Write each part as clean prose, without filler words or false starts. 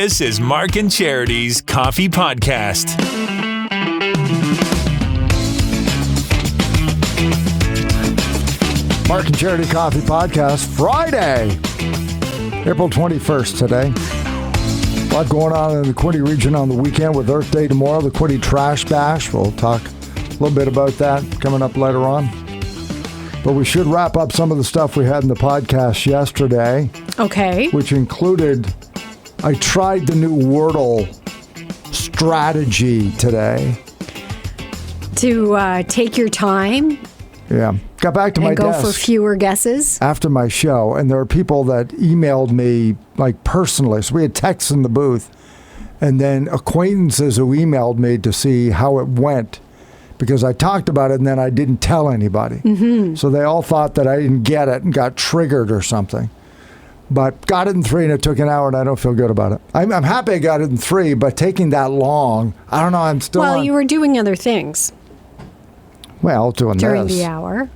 This is Mark and Charity's Coffee Podcast. Mark and Charity Coffee Podcast, Friday, April 21st today. A lot going on in the Quinte region on the weekend with Earth Day tomorrow, the Quinte Trash Bash. We'll talk a little bit about that coming up later on. But we should wrap up some of the stuff we had in the podcast yesterday. Okay. Which included, I tried the new Wordle strategy today. To take your time. Yeah. Got back to my desk. And go for fewer guesses. After my show. And there are people that emailed me, like, personally. So we had texts in the booth. And then acquaintances who emailed me to see how it went. Because I talked about it and then I didn't tell anybody. Mm-hmm. So they all thought that I didn't get it and got triggered or something. But got it in 3 and it took an hour and I don't feel good about it. I'm happy I got it in 3, but taking that long, I don't know, I'm still Well, you were doing other things. Well, doing during this. the hour.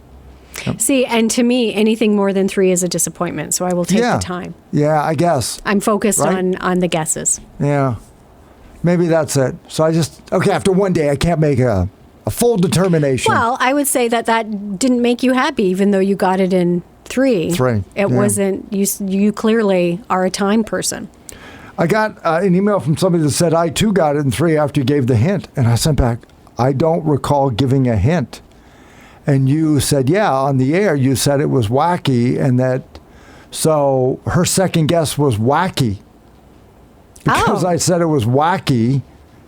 Yep. See, and to me, anything more than 3 is a disappointment, so I will take the time. Yeah, I guess. I'm focused on the guesses. Yeah. Maybe that's it. So I just, after one day, I can't make a full determination. Well, I would say that didn't make you happy, even though you got it in 3. 3. It wasn't, you clearly are a time person. I got an email from somebody that said, I too got it in 3 after you gave the hint. And I sent back, I don't recall giving a hint. And you said, yeah, on the air, you said it was wacky and that, so her second guess was wacky. Because I said it was wacky.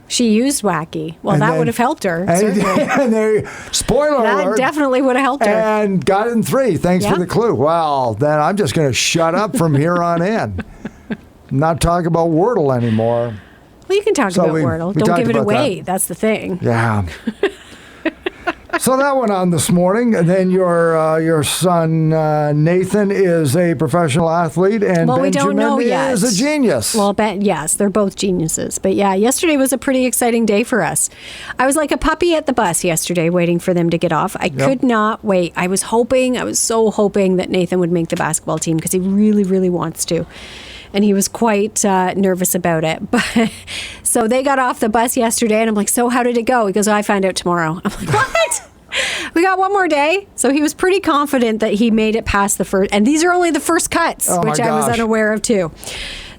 She used wacky. Well, that would have helped her, certainly. Spoiler alert. That definitely would have helped her. And got it in 3. Thanks for the clue. Well, then I'm just going to shut up from here on in. Not talk about Wordle anymore. Well, you can talk about Wordle. Don't give it away. That's the thing. Yeah. So that went on this morning. And then your son, Nathan, is a professional athlete, and we don't know Benjamin yet. is a genius. Well, yes, they're both geniuses. But yeah, yesterday was a pretty exciting day for us. I was like a puppy at the bus yesterday waiting for them to get off. I could not wait. I was so hoping that Nathan would make the basketball team because he really, really wants to. And he was quite nervous about it. But so they got off the bus yesterday, and I'm like, so how did it go? He goes, I find out tomorrow. I'm like, what? We got one more day. So he was pretty confident that he made it past the first. And these are only the first cuts, which I was unaware of, too.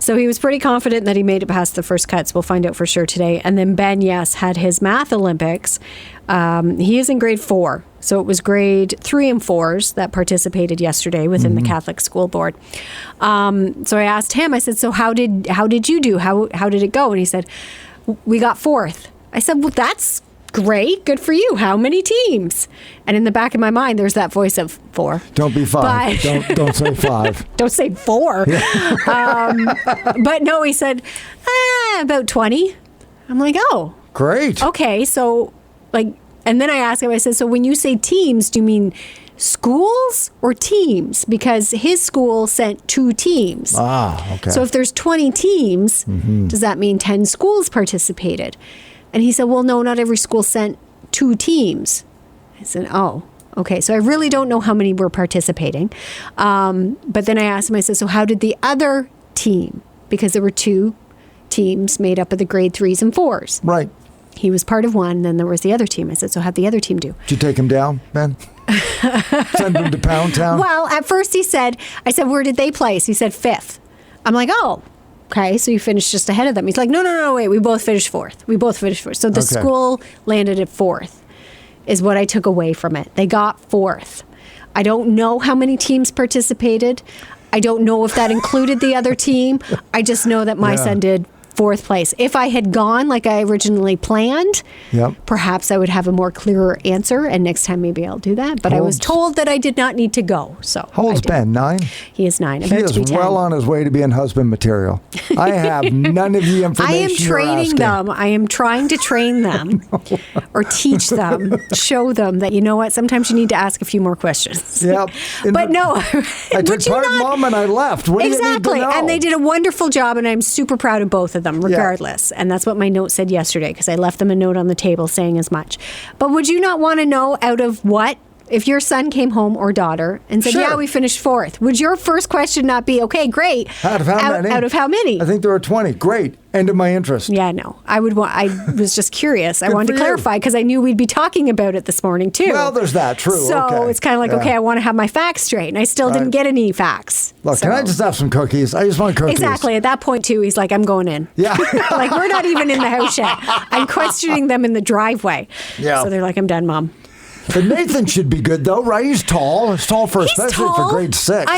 So he was pretty confident that he made it past the first cuts. We'll find out for sure today. And then Ben, had his math Olympics. He is in grade 4. So it was grade 3 and 4s that participated yesterday within the Catholic School Board. So I asked him, I said, so how did you do? How did it go? And he said, we got 4th. I said, well, that's great. Good for you. How many teams? And in the back of my mind, there's that voice of 4. Don't be 5. Don't say 5. Don't say 4. But no, he said, about 20. I'm like, oh. Great. Okay, so and then I asked him, I said, so when you say teams, do you mean schools or teams? Because his school sent 2 teams. Okay. So if there's 20 teams, does that mean 10 schools participated? And he said, well, no, not every school sent 2 teams. I said, oh, okay. So I really don't know how many were participating. But then I asked him, I said, so how did the other team? Because there were 2 teams made up of the grade 3s and 4s. Right. He was part of one, then there was the other team. I said, so how'd the other team do? Did you take him down, Ben? Send him to Pound Town? Well, at first I said, where did they place? He said 5th. I'm like, oh, okay, so you finished just ahead of them. He's like, no, wait, we both finished 4th. So the school landed at 4th is what I took away from it. They got 4th. I don't know how many teams participated. I don't know if that included the other team. I just know that my son did 4th place. If I had gone like I originally planned, perhaps I would have a more clearer answer, and next time maybe I'll do that. But I was told that I did not need to go. So how old's Ben? 9? He is 9. He is well on his way to being husband material. I have none of the information. I am training them. I am trying to train them or teach them, show them that, you know what, sometimes you need to ask a few more questions. Yep. But no. I took part of Mom and I left. What do you need to know? And they did a wonderful job, and I'm super proud of both of them. Regardless. And that's what my note said yesterday, because I left them a note on the table saying as much. But would you not want to know out of what if your son came home or daughter and said, Sure. yeah, we finished 4th, would your first question not be, okay, great. Out of how many? Out of how many? I think there were 20. Great. End of my interest. Yeah, no. I was just curious. I Good wanted to for you. clarify because I knew we'd be talking about it this morning too. Well, there's that. True. So Okay. it's kind of like, Yeah. okay, I want to have my facts straight. And I still didn't Right. get any facts. Look, So- can I just have some cookies? I just want cookies. Exactly. At that point, too, he's like, I'm going in. Yeah. Like, we're not even in the house yet. I'm questioning them in the driveway. Yeah. So they're like, I'm done, Mom. But Nathan should be good, though, right? He's tall. He's tall for, He's especially tall. for grade 6.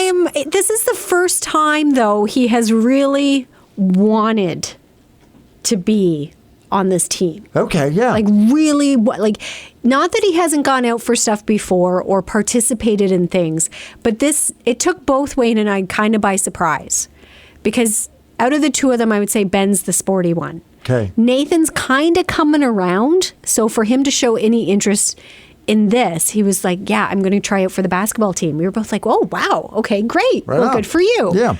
This is the first time, though, he has really wanted to be on this team. Okay, yeah. Like really, like not that he hasn't gone out for stuff before or participated in things, but it took both Wayne and I kind of by surprise, because out of the two of them, I would say Ben's the sporty one. Okay. Nathan's kind of coming around, so for him to show any interest in this, he was like, "Yeah, I'm going to try out for the basketball team." We were both like, "Oh, wow, okay, great, Right well, on. good for you." Yeah.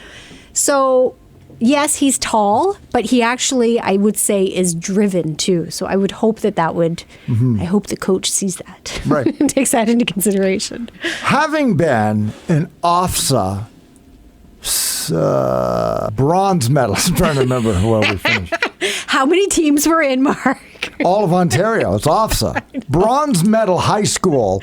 So. Yes, he's tall, but he actually, I would say, is driven too. So I would hope that would, I hope the coach sees that. Mm-hmm. Right. and takes that into consideration. Having been an OFSA bronze medalist, I'm trying to remember where we finished. How many teams were in, Mark? All of Ontario. It's OFSA. Bronze medal high school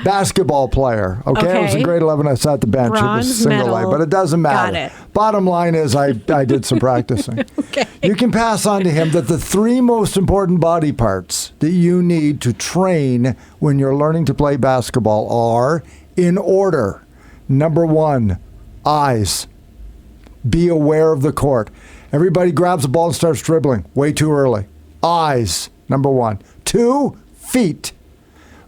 basketball player. Okay. I was in Okay. grade 11. I sat at the bench. It was Bronze single A, medal. but it doesn't matter. Got it. Bottom line is I did some practicing. Okay. You can pass on to him that the 3 most important body parts that you need to train when you're learning to play basketball are in order. Number 1, eyes. Be aware of the court. Everybody grabs the ball and starts dribbling way too early. Eyes, number 1. 2, feet.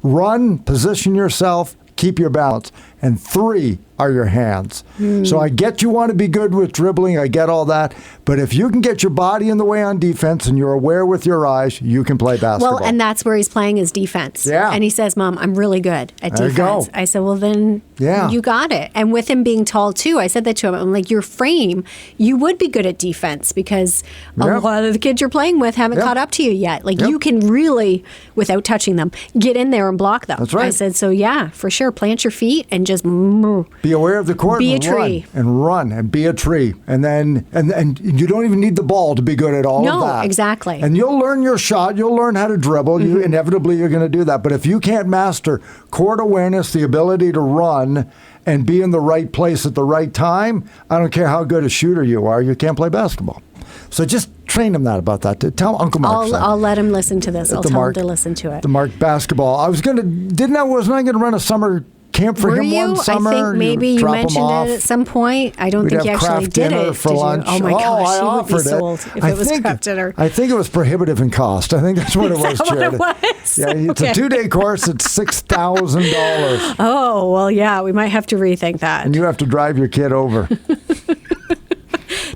Run, position yourself, keep your balance. And 3 are your hands. So I get you want to be good with dribbling. I get all that. But if you can get your body in the way on defense and you're aware with your eyes, you can play basketball. Well, and that's where he's playing his defense. Yeah. And he says, Mom, I'm really good at There you defense. go. I said, well, then Yeah. you got it. And with him being tall, too, I said that to him. I'm like, your frame, you would be good at defense because a Yep. lot of the kids you're playing with haven't Yep. caught up to you yet. Like, Yep. you can really, without touching them, get in there and block them. That's right. I said, so yeah, for sure. Plant your feet and just move. Be aware of the court. Be and a tree. run and be a tree, and then and you don't even need the ball to be good at all No, of that. exactly. And you'll learn your shot. You'll learn how to dribble. You inevitably you're going to do that. But if you can't master court awareness, the ability to run and be in the right place at the right time, I don't care how good a shooter you are, you can't play basketball. So just train him about that. Tell Uncle Mark. I'll let him listen to this. I'll the tell Mark- him to listen to it. The Mark basketball. Wasn't I going to run a summer camp for Were him you? one summer? I think maybe you drop him mentioned off. it at some point. I don't We'd think you have actually craft did dinner it. for Did you? lunch. Oh my I gosh, you would be offered sold if it was craft dinner. I think it was prohibitive in cost. I think that's what it was, that what Charity. it was? Yeah, it's Okay. a 2-day course. It's $6,000, Oh, well, yeah, we might have to rethink that. and you have to drive your kid over.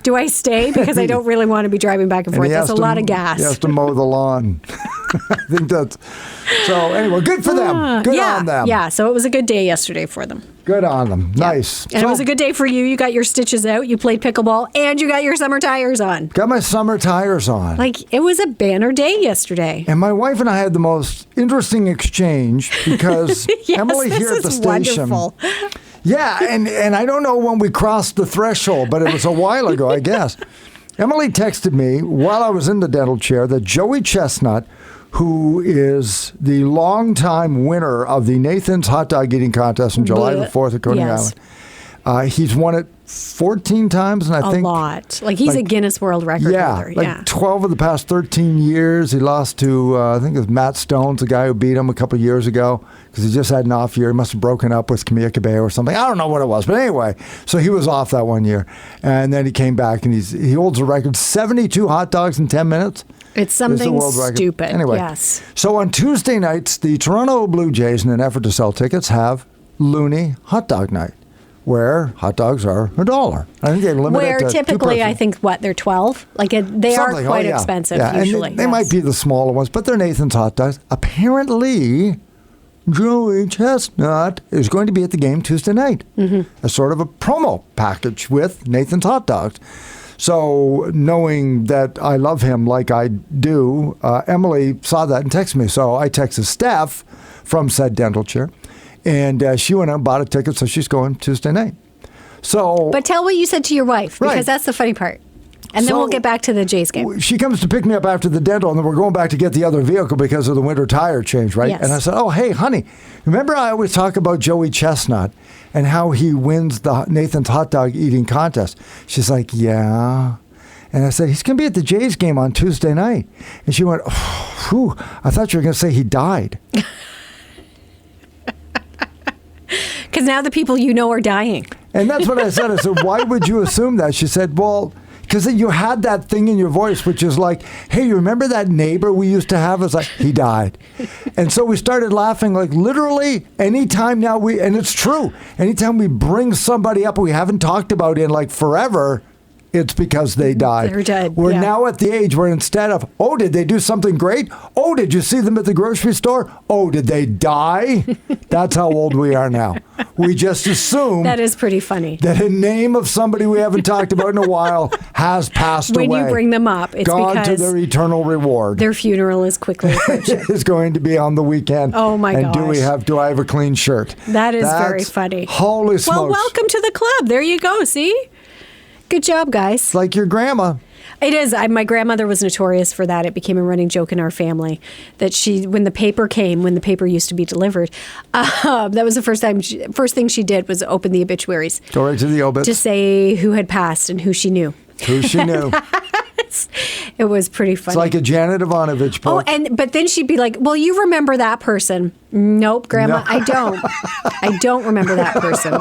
Do I stay? Because I don't really want to be driving back and And forth. he That's has a lot of gas. He has to mow the lawn. I think that's so. Anyway, good for them. Good yeah, on them. Yeah, so it was a good day yesterday for them. Good on them. Nice. And it was a good day for you. You got your stitches out, you played pickleball, and you got your summer tires on. Got my summer tires on. Like, it was a banner day yesterday. And my wife and I had the most interesting exchange because Yes, Emily this here at the is station. wonderful. Yeah, and I don't know when we crossed the threshold, but it was a while ago, I guess. Emily texted me while I was in the dental chair that Joey Chestnut, who is the longtime winner of the Nathan's Hot Dog Eating Contest on July the 4th at Coney Yes. Island, he's won it 14 times, and I A think lot. Like, he's a like- Guinness World Record holder. like Yeah. 12 of the past 13 years. He lost to, I think it was Matt Stones, the guy who beat him a couple of years ago, because he just had an off year. He must have broken up with Camilla Cabello or something. I don't know what it was. But anyway, so he was off that one year. And then he came back, and he holds a record, 72 hot dogs in 10 minutes. It's Is the something world record. stupid. Anyway, Yes. so on Tuesday nights, the Toronto Blue Jays, in an effort to sell tickets, have Looney Hot Dog Night, where hot dogs are $1. I think they limit Where it to typically, I 2-person. think, they're 12? Like, they are Something. quite Oh, yeah. expensive Yeah, usually. And they might be the smaller ones, but they're Nathan's hot dogs. Apparently, Joey Chestnut is going to be at the game Tuesday night. A sort of a promo package with Nathan's hot dogs. So knowing that I love him like I do, Emily saw that and texted me. So I texted Steph from said dental chair. And she went out and bought a ticket, so she's going Tuesday night. So, But tell what you said to your wife, because Right. that's the funny part. And then So- we'll get back to the Jays game. she comes to pick me up after the dental, and then we're going back to get the other vehicle because of the winter tire change, right? Yes. And I said, "Oh, hey, honey, remember I always talk about Joey Chestnut and how he wins the Nathan's hot dog eating contest?" She's like, "Yeah." And I said, "He's going to be at the Jays game on Tuesday night." And she went, "Oh, whew, I thought you were going to say he died." Because now the people you know are dying. And that's what I said. I said, "Why would you assume that?" She said, "Well, because you had that thing in your voice, which is like, hey, you remember that neighbor we used to have?" It's like, he died. And so we started laughing, like literally anytime now and it's true, anytime we bring somebody up we haven't talked about in like forever, it's because they died. They're dead, We're yeah. now at the age where instead of, oh, did they do something great? Oh, did you see them at the grocery store? Oh, did they die? That's how old we are now. We just assume That is pretty funny. that a name of somebody we haven't talked about in a while has passed When away. you bring them up, it's gone to because their eternal reward. their funeral is quickly approaching. Is going to be on the weekend. Oh, my And gosh. do I have a clean shirt? That is very That's- funny. Holy smokes. Well, welcome to the club. There you go. See? Good job, guys. It's like your grandma. It is. My grandmother was notorious for that. It became a running joke in our family that when the paper used to be delivered, that was the first thing she did was open the obituaries Go right to the obits. to say who had passed and who she knew. Who she knew. It was pretty funny. It's like a Janet Ivanovich book. But then she'd be like, "Well, you remember that person?" Nope, Grandma, No. I don't. I don't remember that person.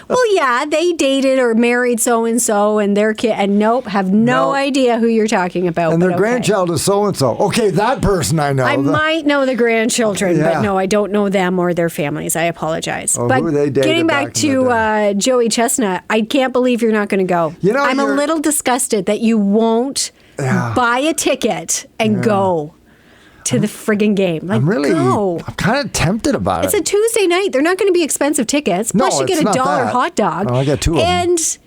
Well, yeah, they dated or married so and so and their kid, and nope, have no Nope. idea who you're talking about. and but their okay. grandchild is so and so. Okay, that person I know. I might know the grandchildren, Yeah. but no, I don't know them or their families. I apologize. Or but who they dated getting back back in the to Joey Chestnut, I can't believe you're not going to go. You know, I'm a you're- little disgusted that you won't Yeah. buy a ticket and go to the friggin' game. Like, go. I'm kind of tempted about It's it. a Tuesday night. They're not going to be expensive tickets. No, Plus, you get it's a not $1 that. hot dog. Oh, I get two of 'em. And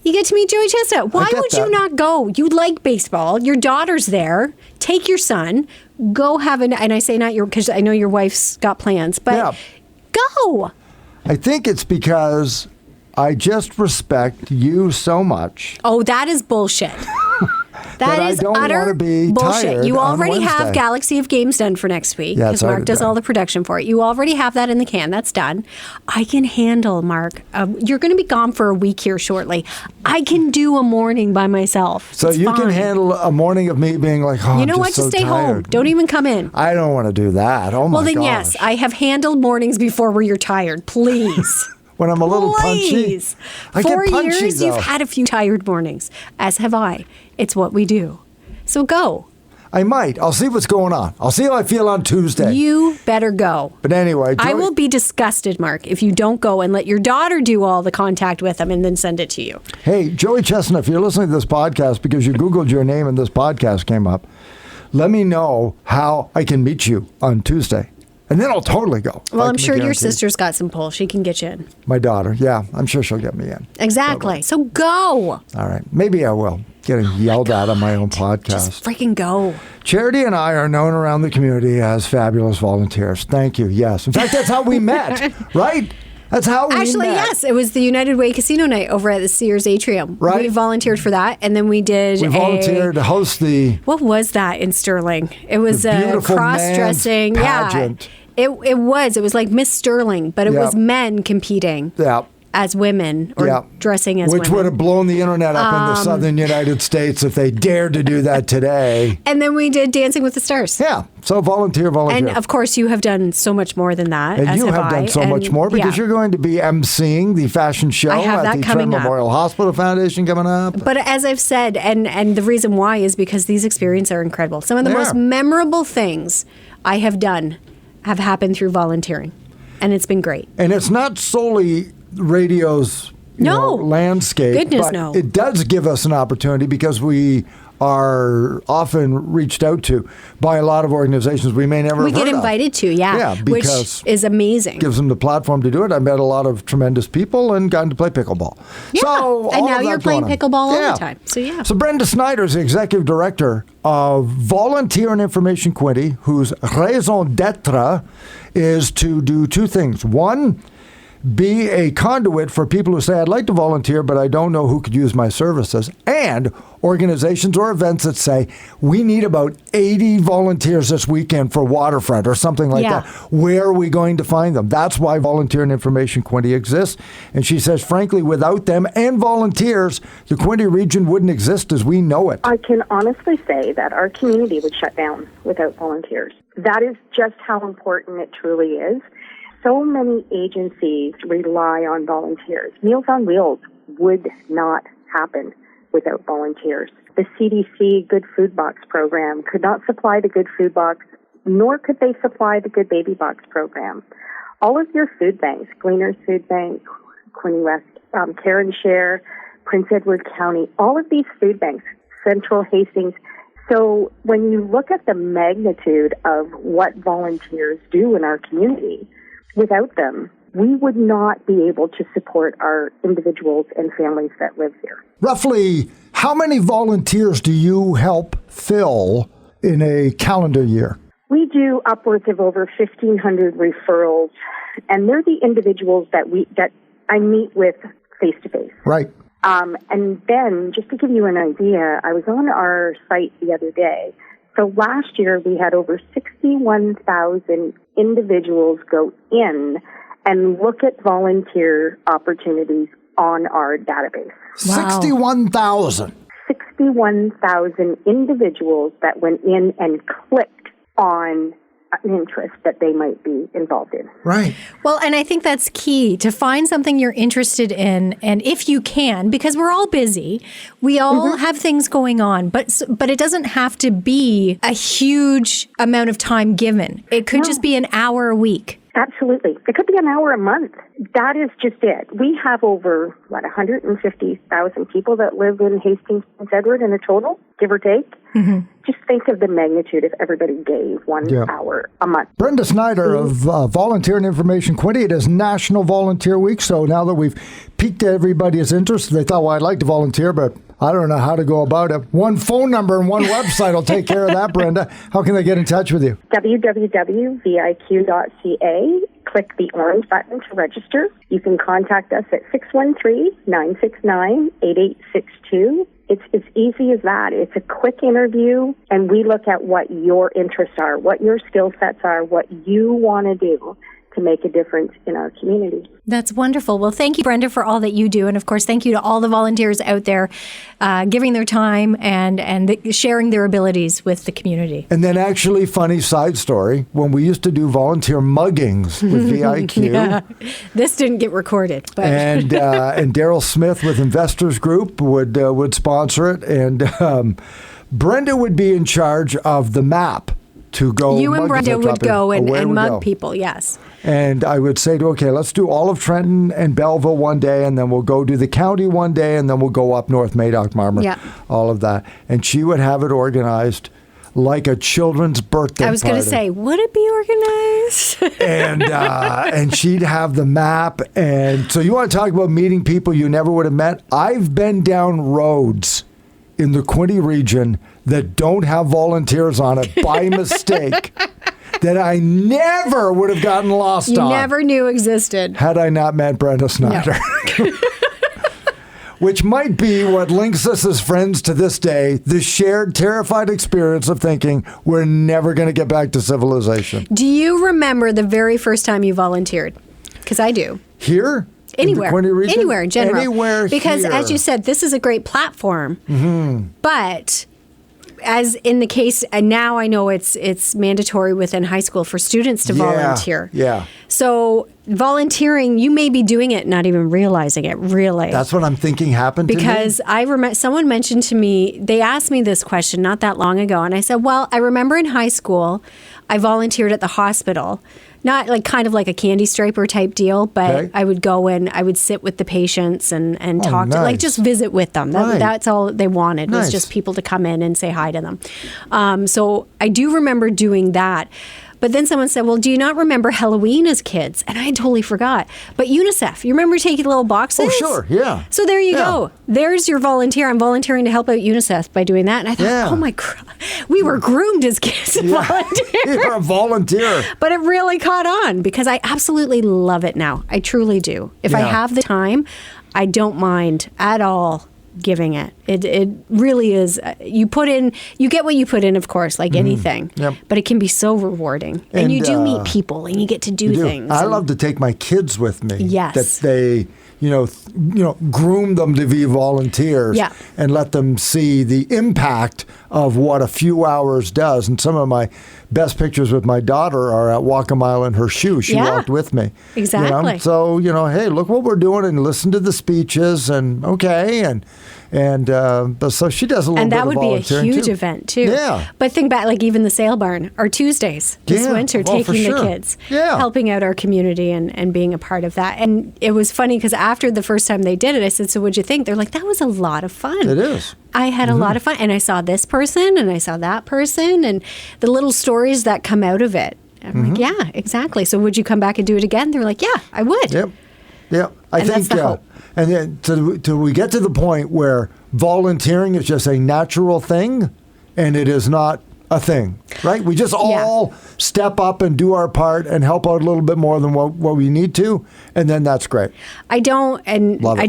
you get to meet Joey Chestnut. Why get would you that. not go? You like baseball. Your daughter's there. Take your son. Go have and I say not your, because I know your wife's got plans, but Yeah. go. I think it's because I just respect you so much. Oh, that is bullshit. That I is don't utter wanna be bullshit. tired You on already have Wednesday. Galaxy of Games done for next week Yeah, because it's Mark already does done. all the production for it. You already have that in the can. That's done. I can handle, Mark. You're going to be gone for a week here shortly. I can do a morning by myself. So It's you can fine. handle a morning of me being like, oh, You I'm know just what? so Just stay home. tired. Don't even come in. I don't want to do that. Oh my Well, then, gosh. yes, I have handled mornings before where you're tired. Please. When I'm a little Please. punchy. I get 4 punchy, years, though. you've had a few tired mornings, as have I. It's what we do. So go. I might. I'll see what's going on. I'll see how I feel on Tuesday. You better go. But anyway, I Joey- will be disgusted, Mark, if you don't go and let your daughter do all the contact with him and then send it to you. Hey, Joey Chestnut, if you're listening to this podcast because you Googled your name and this podcast came up, let me know how I can meet you on Tuesday. And then I'll totally go. Well, I I'm can sure your guarantee. sister's got some pull. She can get you in. My daughter, yeah. I'm sure she'll get me in. Exactly. So go. All right. Maybe I will. Getting yelled at on my own podcast. Just freaking go. Charity and I are known around the community as fabulous volunteers. Thank you. Yes. In fact, that's how we met, right? That's how we Actually, met. yes. It was the United Way Casino night over at the Sears Atrium. Right. We volunteered for that. And then we did We volunteered to host the What was that in Sterling? It was The a beautiful cross-dressing. man's Yeah. pageant. It was. It was like Miss Sterling, but it Yeah. was men competing yeah. as women or Yeah. dressing as Which women. would have blown the internet up in the southern United States if they dared to do that today. And then we did Dancing with the Stars. Yeah. So volunteer. And of course, you have done so much more than that. And as you have done I. so And, much more because yeah. you're going to be emceeing the fashion show I have at that the coming Trent up. Memorial Hospital Foundation coming up. But as I've said, and the reason why is because these experiences are incredible. Some of the They most are. memorable things I have done have happened through volunteering, and it's been great. And it's not solely radio's No. landscape. Goodness, but no. It does give us an opportunity because we are often reached out to by a lot of organizations we may never We have heard get of. invited to, Yeah, which because is amazing. Gives them the platform to do it. I met a lot of tremendous people and gotten to play pickleball. Yeah, So and all now of you're that playing going on. pickleball all the time. So, yeah. So Brenda Snyder is the executive director of Volunteer and Information Quinte, whose raison d'etre is to do two things. One, be a conduit for people who say, I'd like to volunteer, but I don't know who could use my services. And organizations or events that say, we need about 80 volunteers this weekend for Waterfront or something like that. Where are we going to find them? That's why Volunteer and Information Quinte exists. And she says, frankly, without them and volunteers, the Quinte region wouldn't exist as we know it. I can honestly say that our community would shut down without volunteers. That is just how important it truly is. So many agencies rely on volunteers. Meals on Wheels would not happen without volunteers. The CDC Good Food Box program could not supply the Good Food Box, nor could they supply the Good Baby Box program. All of your food banks, Gleaners Food Bank, Quinte West, Care and Share, Prince Edward County, all of these food banks, Central Hastings. So when you look at the magnitude of what volunteers do in our community, without them, we would not be able to support our individuals and families that live here. Roughly, how many volunteers do you help fill in a calendar year? We do upwards of over 1,500 referrals, and they're the individuals that I meet with face to face. Right. And then, just to give you an idea, I was on our site the other day. So last year we had over 61,000 individuals go in and look at volunteer opportunities on our database. Wow. 61,000. 61,000 individuals that went in and clicked on an interest that they might be involved in. Right. Well, and I think that's key to find something you're interested in. And if you can, because we're all busy, we all have things going on, but it doesn't have to be a huge amount of time given. It could just be an hour a week. Absolutely. It could be an hour a month. That is just it. We have over, 150,000 people that live in Hastings, Prince Edward in a total, give or take. Mm-hmm. Just think of the magnitude if everybody gave 1 hour a month. Brenda Snyder of Volunteer and Information Quinte. It is National Volunteer Week, so now that we've piqued everybody's interest, they thought, well, I'd like to volunteer, but I don't know how to go about it. One phone number and one website will take care of that, Brenda. How can they get in touch with you? www.viq.ca. Click the orange button to register. You can contact us at 613-969-8862. It's as easy as that. It's a quick interview, and we look at what your interests are, what your skill sets are, what you want to do to make a difference in our community. That's wonderful. Well, thank you, Brenda, for all that you do. And of course, thank you to all the volunteers out there giving their time and sharing their abilities with the community. And then actually, funny side story, when we used to do volunteer muggings with VIQ. This didn't get recorded. But. And Daryl Smith with Investors Group would sponsor it. And Brenda would be in charge of the map to go. You and Brenda would go and mug people, yes. And I would say, okay, let's do all of Trenton and Belleville one day, and then we'll go do the county one day, and then we'll go up North Madoc, Marmor, all of that. And she would have it organized like a children's birthday party. I was going to say, would it be organized? And she'd have the map. And so you want to talk about meeting people you never would have met? I've been down roads in the Quinte region that don't have volunteers on it by mistake that I never would have gotten lost on. You never knew existed. Had I not met Brenda Snyder. No. Which might be what links us as friends to this day, the shared terrified experience of thinking we're never going to get back to civilization. Do you remember the very first time you volunteered? Because I do. Here? Anywhere. Anywhere in general. Anywhere because here. As you said, this is a great platform. Mm-hmm. But as in the case, and now I know it's mandatory within high school for students to volunteer. Yeah. So volunteering, you may be doing it, not even realizing it, really. That's what I'm thinking happened to me. Because I remember someone mentioned to me, they asked me this question not that long ago, and I said, well, I remember in high school, I volunteered at the hospital. Not like kind of like a candy striper type deal, but Okay. I would go and I would sit with the patients and talk to, like, nice. just visit with them. Right. That's all they wanted was Nice. just people to come in and say hi to them. So I do remember doing that. But then someone said, well, do you not remember Halloween as kids? And I totally forgot. But UNICEF, you remember taking little boxes? Oh, sure, yeah. So there you Yeah. go. There's your volunteer. I'm volunteering to help out UNICEF by doing that. And I thought, Yeah. oh my God, we were groomed as kids to volunteer. You're a volunteer. But it really caught on because I absolutely love it now. I truly do. If I Yeah. have the time, I don't mind at all giving it. It really is. You get what you put in, of course, like anything. Mm-hmm. Yep. But it can be so rewarding. And And, you do meet people and you get to do You do. things. I and- love to take my kids with me. Yes. That they, groom them to be volunteers. Yeah. And let them see the impact of what a few hours does. And some of my best pictures with my daughter are at Walk a Mile in Her Shoe. She Yeah. walked with me. Exactly. So, hey, look what we're doing, and listen to the speeches, and but so she does a little And bit that of would be a volunteering, huge too. event too. Yeah. But think back, like even the Sail Barn, our Tuesdays this Yeah. winter, Oh, for taking sure. the kids, Yeah. helping out our community and being a part of that. And it was funny because after the first time they did it, I said, so what'd you think? They're like, that was a lot of fun. It is. I had a lot of fun. And I saw this person and I saw that person and the little stories that come out of it. I'm like, yeah, exactly. So would you come back and do it again? They're like, yeah, I would. Yep. Yep. I And that's think, the hope. and then till we get to the point where volunteering is just a natural thing and it is not a thing, right? We just all step up and do our part and help out a little bit more than what we need to. And then that's great. I don't, and Love it.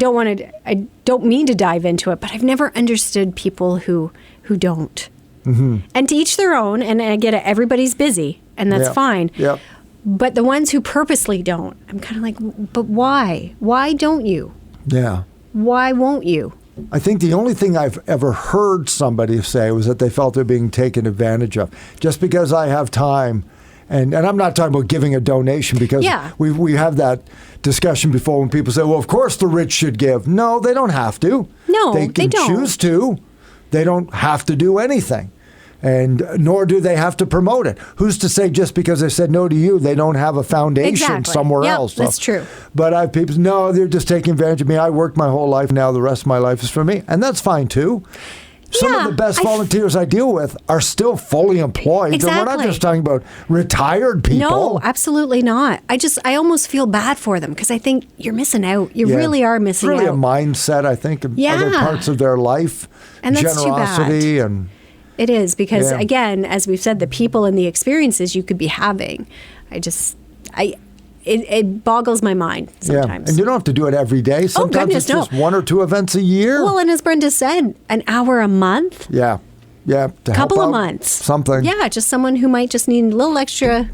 I don't mean to dive into it, but I've never understood people who don't. Mm-hmm. And to each their own, and I get it, everybody's busy, and that's Yep. fine. Yep. But the ones who purposely don't, I'm kind of like, but why? Why don't you? Yeah. Why won't you? I think the only thing I've ever heard somebody say was that they felt they're being taken advantage of. Just because I have time, and I'm not talking about giving a donation because Yeah. we have that discussion before when people say, well, of course the rich should give. No, they don't have to. No, they can they don't. choose to. They don't have to do anything. And nor do they have to promote it. Who's to say just because they said no to you, they don't have a foundation Exactly. somewhere Yep, else? that's true. But I have people, no, they're just taking advantage of me. I worked my whole life. Now the rest of my life is for me. And that's fine too. Some of Yeah, the best I- volunteers I deal with are still fully employed. And we're not Exactly. just talking about retired people. No, absolutely not. I almost feel bad for them because I think you're missing out. You Yeah. really are missing It's really out. a mindset, I think, in Yeah. other parts of their life. And that's too bad. generosity and It is because, Yeah. again, as we've said, the people and the experiences you could be having. It boggles my mind sometimes. Yeah, and you don't have to do it every day. Sometimes goodness, it's just no. one or two events a year. Well, and as Brenda said, an hour a month, yeah, to help couple of out months, something. Yeah, just someone who might just need a little extra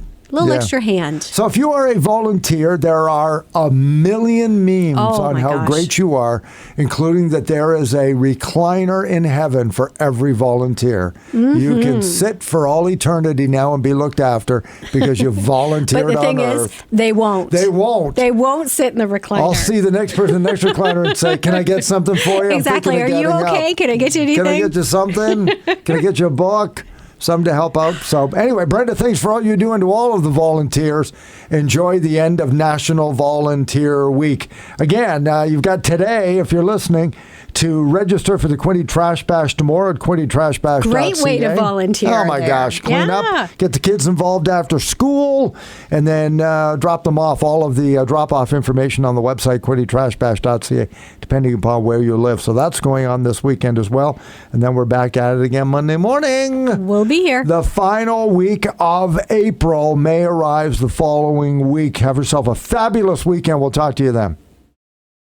hand. So if you are a volunteer, there are a million memes Oh, on my how gosh. great you are, including that there is a recliner in heaven for every volunteer. You Mm-hmm. can sit for all eternity now and be looked after because you volunteered But the thing on is, Earth. they won't. They won't. They won't sit in the recliner. I'll see the next person in the next recliner and say, can I get something for you? I'm Exactly. thinking of Are you getting okay? up. Can I get you anything? Can I get you something? Can I get you a book? Something to help out. So anyway, Brenda, thanks for all you're doing to all of the volunteers. Enjoy the end of National Volunteer Week. Again, you've got today, if you're listening, to register for the Quinte Trash Bash tomorrow at quintetrashbash.ca. Great way to volunteer Oh my there. gosh. Clean Yeah. up, get the kids involved after school, and then drop them off. All of the drop-off information on the website, quintetrashbash.ca, depending upon where you live. So that's going on this weekend as well. And then we're back at it again Monday morning. We'll be here. The final week of April. May arrives the following week. Have yourself a fabulous weekend. We'll talk to you then.